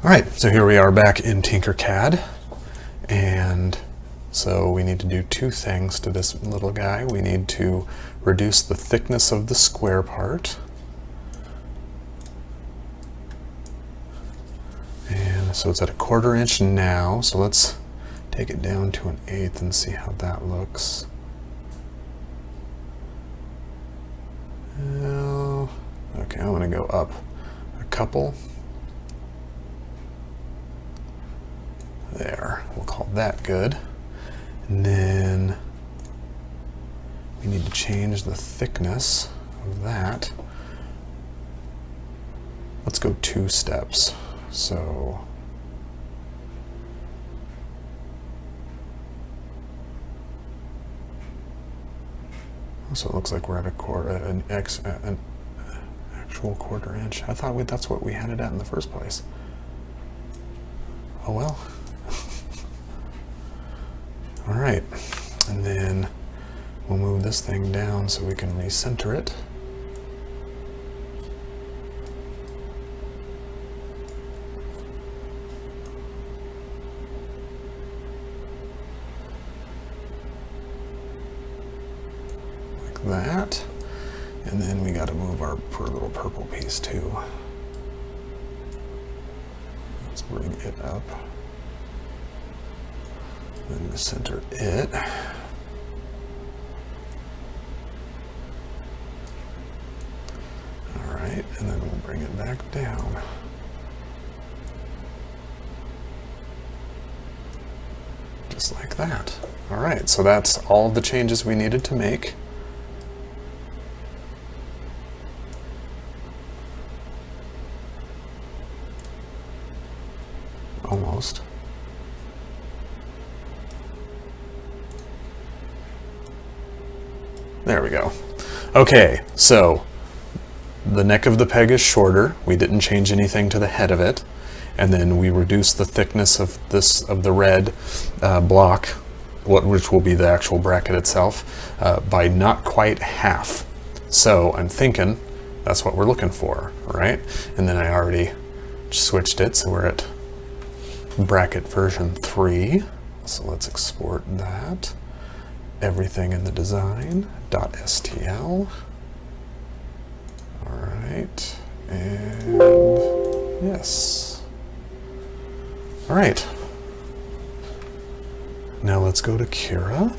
All right, so here we are back in Tinkercad, and so we need to do two things to this little guy. We need to reduce the thickness of the square part, and so it's at 1/4 inch now, so let's take it down to 1/8 and see how that looks. Okay, I'm going to go up a couple. There, we'll call that good. And then we need to change the thickness of that. Let's go 2 steps. So it looks like we're at an actual 1/4 inch. I thought that's what we had it at in the first place. Oh well. All right, and then we'll move this thing down so we can recenter it. Like that. And then we got to move our poor little purple piece too. Let's bring it up. Then center it. All right, and then we'll bring it back down. Just like that. All right, so that's all the changes we needed to make. Almost. There we go. Okay, so the neck of the peg is shorter. We didn't change anything to the head of it. And then we reduced the thickness of the red block, which will be the actual bracket itself, by not quite half. So I'm thinking that's what we're looking for, right? And then I already switched it, so we're at bracket version 3. So let's export that. Everything in the design .stl. All right, and yes. All right. Now let's go to Cura.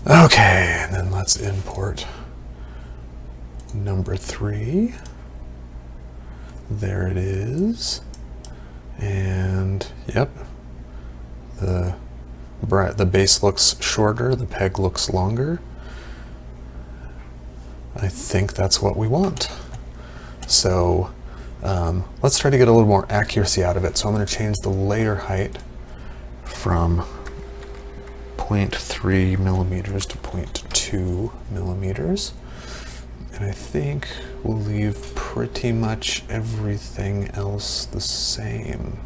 Okay, and then let's import number 3. There it is. And yep, the base looks shorter, the peg looks longer. I think that's what we want. So let's try to get a little more accuracy out of it. So I'm going to change the layer height from 0.3 millimeters to 0.2 millimeters. And I think we'll leave pretty much everything else the same.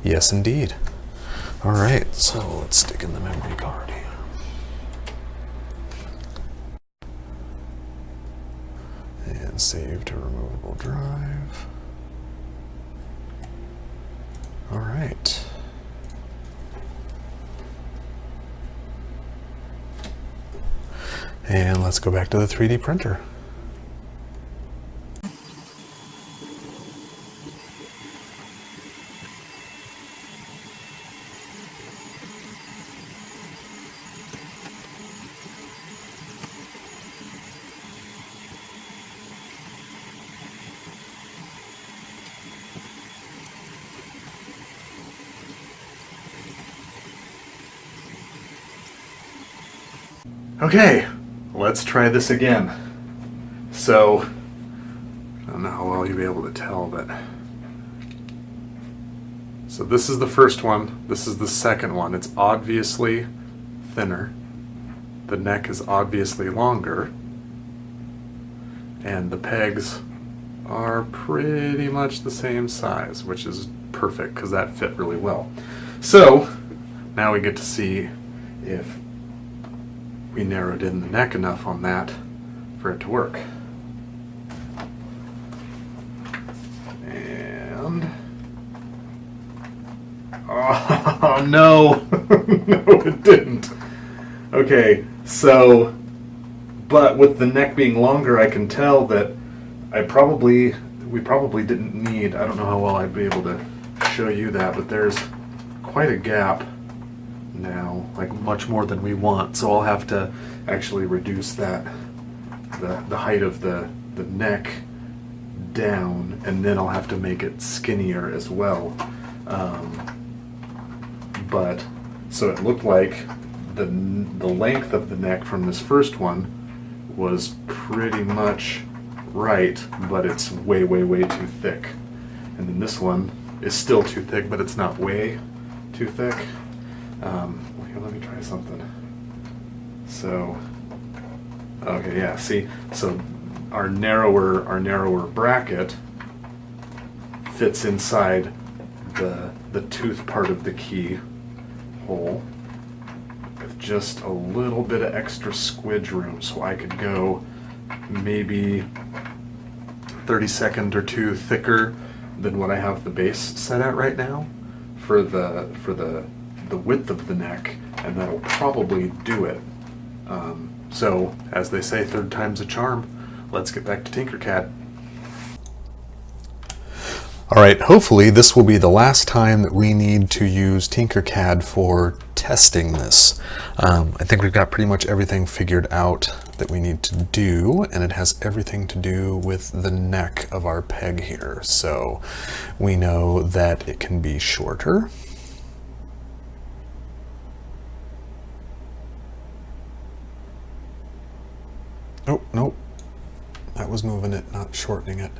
Yes, indeed. All right, so let's stick in the memory card here. And save to removable drive. All right. And let's go back to the 3D printer. Okay, let's try this again. So, I don't know how well you'll be able to tell, but so this is the first one, this is the second one. It's obviously thinner. The neck is obviously longer. And the pegs are pretty much the same size, which is perfect because that fit really well. So, now we get to see if we narrowed in the neck enough on that for it to work. And oh no, no, it didn't. Okay, so, but with the neck being longer, I can tell that we probably didn't need, I don't know how well I'd be able to show you that, but there's quite a gap now, like much more than we want. So I'll have to actually reduce that, the height of the neck down, and then I'll have to make it skinnier as well. But so it looked like the length of the neck from this first one was pretty much right, but it's way, way, way too thick. And then this one is still too thick, but it's not way too thick. Here, let me try something. So, okay, yeah, see, so our narrower bracket fits inside the tooth part of the key hole with just a little bit of extra squidge room, so I could go maybe 32nd or two thicker than what I have the base set at right now for the width of the neck, and that'll probably do it. So, as they say, third time's a charm. Let's get back to Tinkercad. Alright, hopefully this will be the last time that we need to use Tinkercad for testing this. I think we've got pretty much everything figured out that we need to do, and it has everything to do with the neck of our peg here. So we know that it can be shorter. Oh, nope. That was moving it, not shortening it.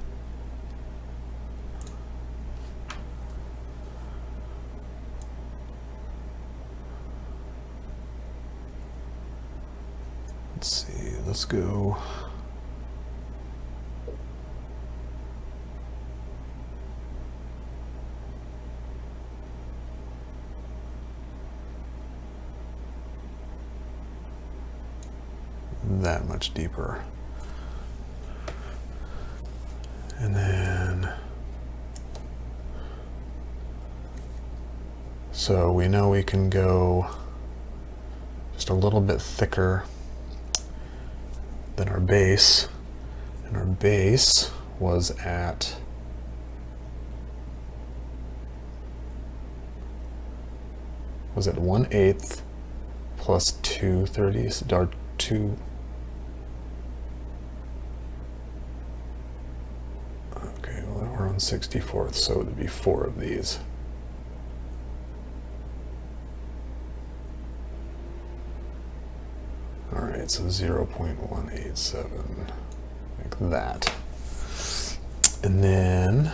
Let's see, let's go. That much deeper. And then, so we know we can go just a little bit thicker than our base, and our base was at was at 1/8 plus 2/30, or 2. Okay, well we're on 64th, so it would be 4 of these. Alright, so 0.187, like that. And then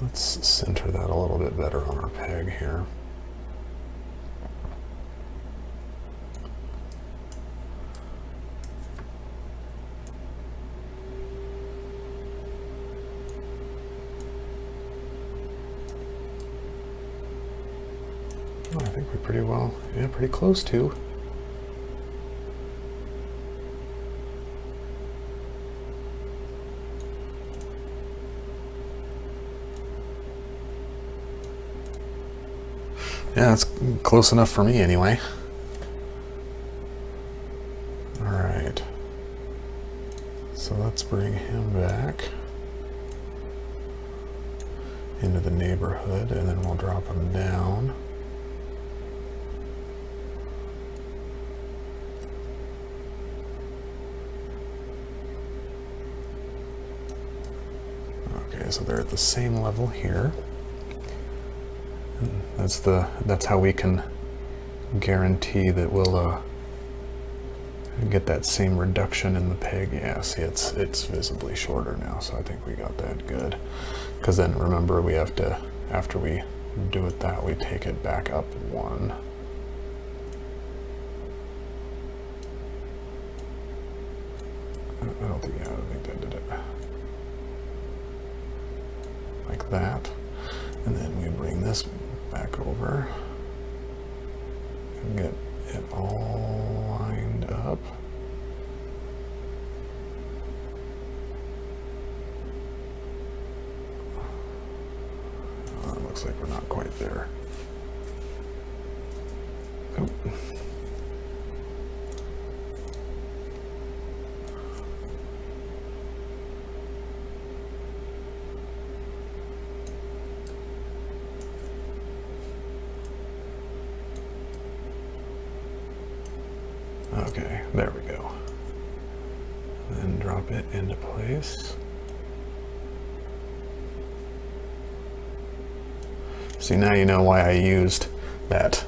let's center that a little bit better on our peg here. I think we're pretty well, yeah, pretty close to. Yeah, it's close enough for me anyway. All right. So let's bring him back into the neighborhood, and then we'll drop him down. Okay, so they're at the same level here. That's how we can guarantee that we'll get that same reduction in the peg. Yeah, see, it's visibly shorter now, so I think we got that good. Because then remember, we have to, after we do it that, we take it back up 1. I don't think that did it. like that. And then we bring this back over and get it all lined up. Oh, it looks like we're not quite there. Oh. Okay, there we go. And then drop it into place. See, now you know why I used that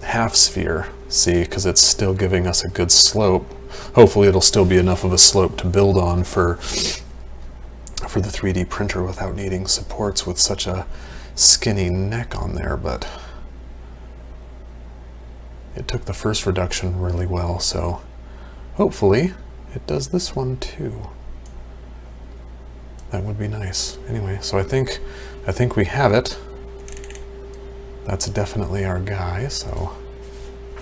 half sphere. See, because it's still giving us a good slope. Hopefully it'll still be enough of a slope to build on for the 3D printer without needing supports with such a skinny neck on there, but it took the first reduction really well, so hopefully it does this one too. That would be nice. Anyway, so I think we have it. That's definitely our guy, so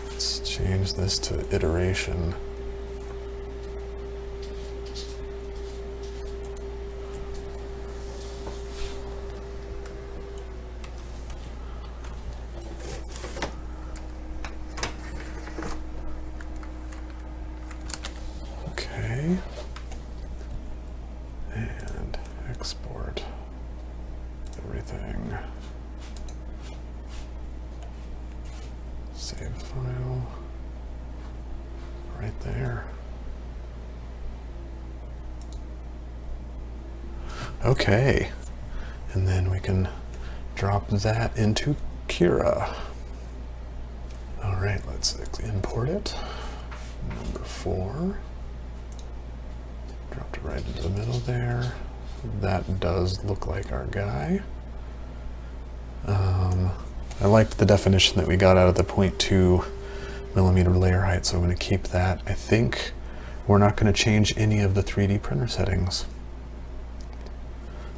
let's change this to iteration. Okay. And export everything. Save file right there. Okay, and then we can drop that into Kira. All right, let's import it. Number 4. Dropped it right into the middle there. That does look like our guy. I liked the definition that we got out of the 0.2 millimeter layer height, so I'm going to keep that. I think we're not going to change any of the 3D printer settings.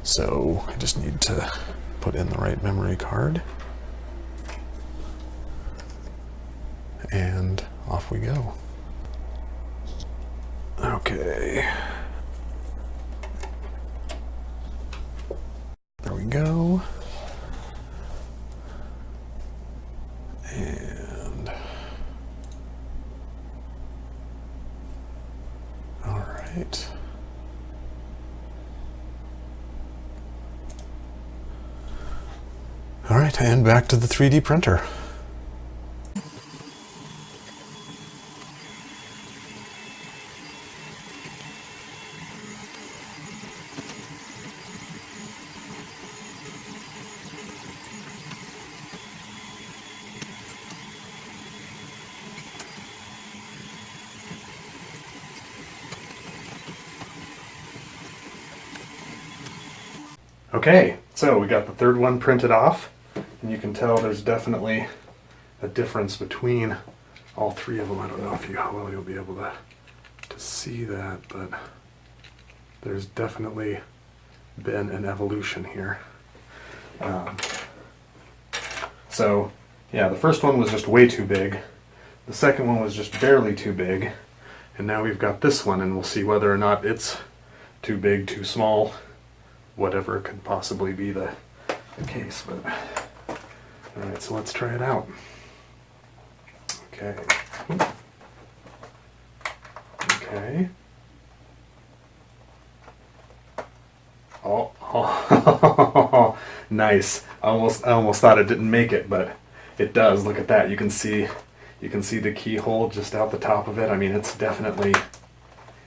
So I just need to put in the right memory card. And off we go. Okay. There we go. And all right. All right, and back to the 3D printer. Okay, so we got the third one printed off, and you can tell there's definitely a difference between all three of them. I don't know how well you'll be able to see that, but there's definitely been an evolution here. So yeah, the first one was just way too big. The second one was just barely too big. And now we've got this one, and we'll see whether or not it's too big, too small, whatever could possibly be the case. But all right, so let's try it out. Okay. Okay. Oh, nice. I almost thought it didn't make it, but it does. Look at that. You can see the keyhole just out the top of it. I mean, it's definitely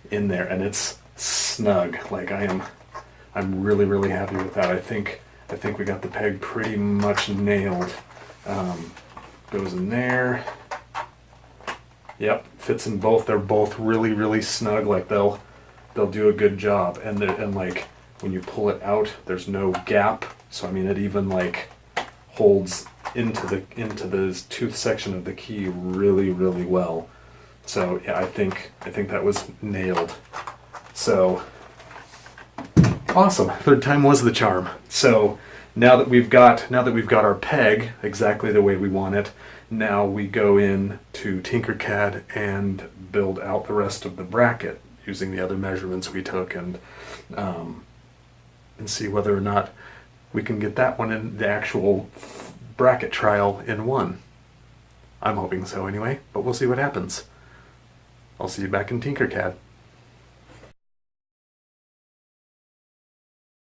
in there, and it's snug. Like I'm really, really happy with that. I think we got the peg pretty much nailed. Goes in there. Yep, fits in both. They're both really, really snug. Like they'll do a good job. And like when you pull it out, there's no gap. So I mean, it even like holds into the tooth section of the key really, really well. So yeah, I think that was nailed. So Awesome. Third time was the charm. So now that we've got our peg exactly the way we want it, now we go in to Tinkercad and build out the rest of the bracket using the other measurements we took, and see whether or not we can get that one in the actual bracket trial in one. I'm hoping so anyway, but we'll see what happens. I'll see you back in Tinkercad.